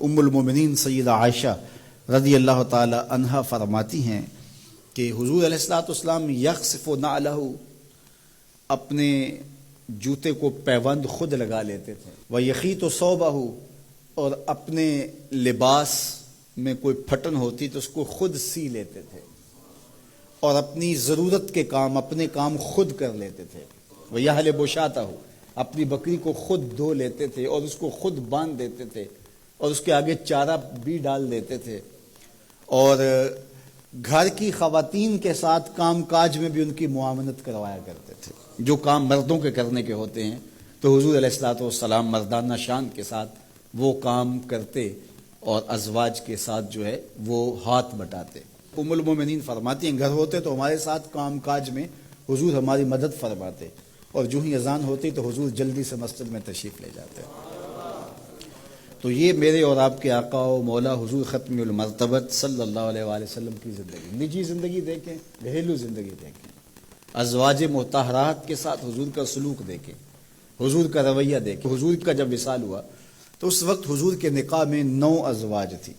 ام المومنین سیدہ عائشہ رضی اللہ تعالی عنہا فرماتی ہیں کہ حضور علیہ الصلوۃ والسلام یخصف نعلہ، اپنے جوتے کو پیوند خود لگا لیتے تھے، ویخیط ثوبہ، اور اپنے لباس میں کوئی پھٹن ہوتی تو اس کو خود سی لیتے تھے، اور اپنی ضرورت کے کام، اپنے کام خود کر لیتے تھے، ویحلب شاتہ، اپنی بکری کو خود دھو لیتے تھے اور اس کو خود باندھ دیتے تھے اور اس کے آگے چارہ بھی ڈال دیتے تھے، اور گھر کی خواتین کے ساتھ کام کاج میں بھی ان کی معاونت کروایا کرتے تھے۔ جو کام مردوں کے کرنے کے ہوتے ہیں تو حضور علیہ الصلوۃ والسلام مردانہ شان کے ساتھ وہ کام کرتے اور ازواج کے ساتھ جو ہے وہ ہاتھ بٹاتے۔ ام المومنین فرماتی ہیں گھر ہوتے تو ہمارے ساتھ کام کاج میں حضور ہماری مدد فرماتے، اور جو ہی اذان ہوتی تو حضور جلدی سے مسجد میں تشریف لے جاتے۔ تو یہ میرے اور آپ کے آقا و مولا حضور ختم المرتبت صلی اللہ علیہ وآلہ وسلم کی زندگی، نجی زندگی دیکھیں، گھریلو زندگی دیکھیں، ازواج مطہرات کے ساتھ حضور کا سلوک دیکھیں، حضور کا رویہ دیکھیں۔ حضور کا جب وصال ہوا تو اس وقت حضور کے نکاح میں 9 ازواج تھی،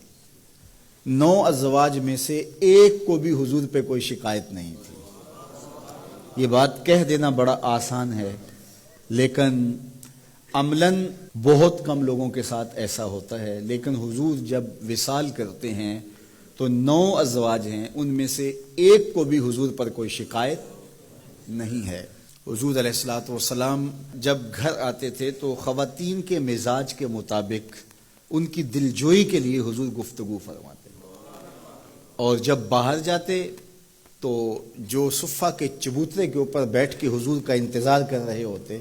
9 ازواج میں سے ایک کو بھی حضور پہ کوئی شکایت نہیں تھی۔ یہ بات کہہ دینا بڑا آسان ہے، لیکن عملاً بہت کم لوگوں کے ساتھ ایسا ہوتا ہے۔ لیکن حضور جب وصال کرتے ہیں تو 9 ازواج ہیں، ان میں سے ایک کو بھی حضور پر کوئی شکایت نہیں ہے۔ حضور علیہ الصلوۃ والسلام جب گھر آتے تھے تو خواتین کے مزاج کے مطابق ان کی دلجوئی کے لیے حضور گفتگو فرماتے، اور جب باہر جاتے تو جو صفہ کے چبوترے کے اوپر بیٹھ کے حضور کا انتظار کر رہے ہوتے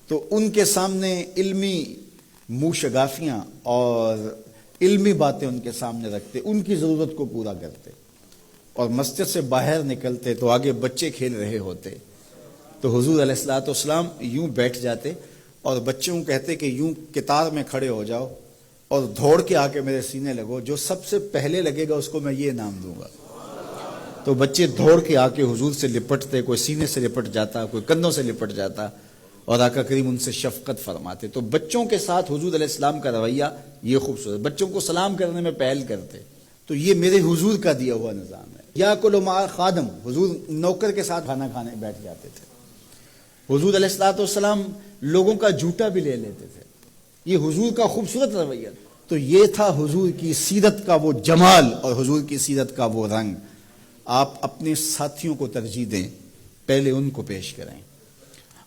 تو ان کے سامنے علمی موشگافیاں اور علمی باتیں ان کے سامنے رکھتے، ان کی ضرورت کو پورا کرتے، اور مسجد سے باہر نکلتے تو آگے بچے کھیل رہے ہوتے تو حضور علیہ الصلوۃ والسلام یوں بیٹھ جاتے اور بچوں کو کہتے کہ یوں قطار میں کھڑے ہو جاؤ اور دوڑ کے آ کے میرے سینے لگو، جو سب سے پہلے لگے گا اس کو میں یہ انعام دوں گا۔ تو بچے دوڑ کے آ کے حضور سے لپٹتے، کوئی سینے سے لپٹ جاتا، کوئی کندھوں سے لپٹ جاتا، اور آقا کریم ان سے شفقت فرماتے۔ تو بچوں کے ساتھ حضور علیہ السلام کا رویہ یہ خوبصورت، بچوں کو سلام کرنے میں پہل کرتے۔ تو یہ میرے حضور کا دیا ہوا نظام ہے۔ یا کلوا مع خادم، حضور نوکر کے ساتھ کھانا کھانے بیٹھ جاتے تھے۔ حضور علیہ الصلوۃ والسلام لوگوں کا جھوٹا بھی لے لیتے تھے۔ یہ حضور کا خوبصورت رویہ۔ تو یہ تھا حضور کی سیرت کا وہ جمال اور حضور کی سیرت کا وہ رنگ۔ آپ اپنے ساتھیوں کو ترجیح دیں، پہلے ان کو پیش کریں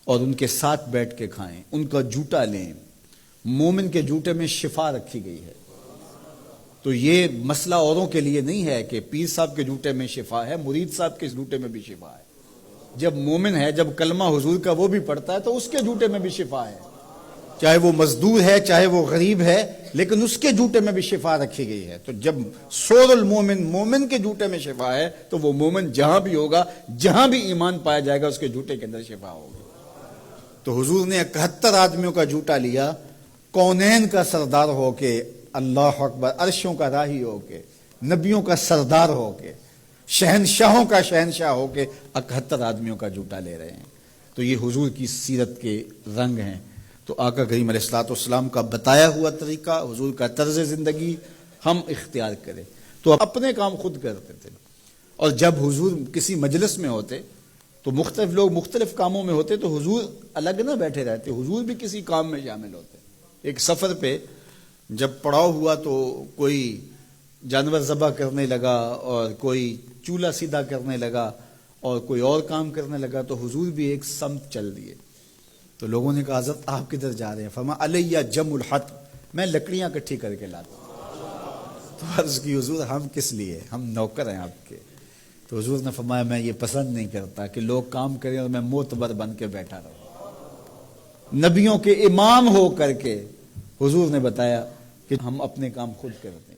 اور ان کے ساتھ بیٹھ کے کھائیں، ان کا جوٹا لیں۔ مومن کے جوٹے میں شفا رکھی گئی ہے۔ تو یہ مسئلہ اوروں کے لیے نہیں ہے کہ پیر صاحب کے جوٹے میں شفا ہے، مرید صاحب کے جوٹے میں بھی شفا ہے۔ جب مومن ہے، جب کلمہ حضور کا وہ بھی پڑھتا ہے تو اس کے جوٹے میں بھی شفا ہے، چاہے وہ مزدور ہے، چاہے وہ غریب ہے، لیکن اس کے جوٹے میں بھی شفا رکھی گئی ہے۔ تو جب سور المومن، مومن کے جوٹے میں شفا ہے تو وہ مومن جہاں بھی ہوگا، جہاں بھی ایمان پایا جائے گا، اس کے جوٹے کے اندر شفا ہوگی۔ تو حضور نے 71 آدمیوں کا جوٹا لیا، کونین کا سردار ہو کے، اللہ اکبر، عرشوں کا راہی ہو کے، نبیوں کا سردار ہو کے، شہنشاہوں کا شہنشاہ ہو کے 71 آدمیوں کا جوٹا لے رہے ہیں۔ تو یہ حضور کی سیرت کے رنگ ہیں۔ تو آقا کریم علیہ الصلوۃ والسلام کا بتایا ہوا طریقہ، حضور کا طرز زندگی ہم اختیار کریں۔ تو اپنے کام خود کرتے تھے، اور جب حضور کسی مجلس میں ہوتے تو مختلف لوگ مختلف کاموں میں ہوتے تو حضور الگ نہ بیٹھے رہتے، حضور بھی کسی کام میں شامل ہوتے۔ ایک سفر پہ جب پڑاؤ ہوا تو کوئی جانور ذبح کرنے لگا، اور کوئی چولہا سیدھا کرنے لگا، اور کوئی اور کام کرنے لگا، تو حضور بھی ایک سمت چل دیے۔ تو لوگوں نے کہا حضرت آپ کدھر جا رہے ہیں؟ فرمایا علیہ جم الحطب، میں لکڑیاں اکٹھی کر کے لاتا ہوں۔ تو عرض کی حضور ہم کس لیے، ہم نوکر ہیں آپ کے۔ تو حضور نے فرمایا میں یہ پسند نہیں کرتا کہ لوگ کام کریں اور میں معتبر بن کے بیٹھا رہوں۔ نبیوں کے امام ہو کر کے حضور نے بتایا کہ ہم اپنے کام خود کرتے ہیں۔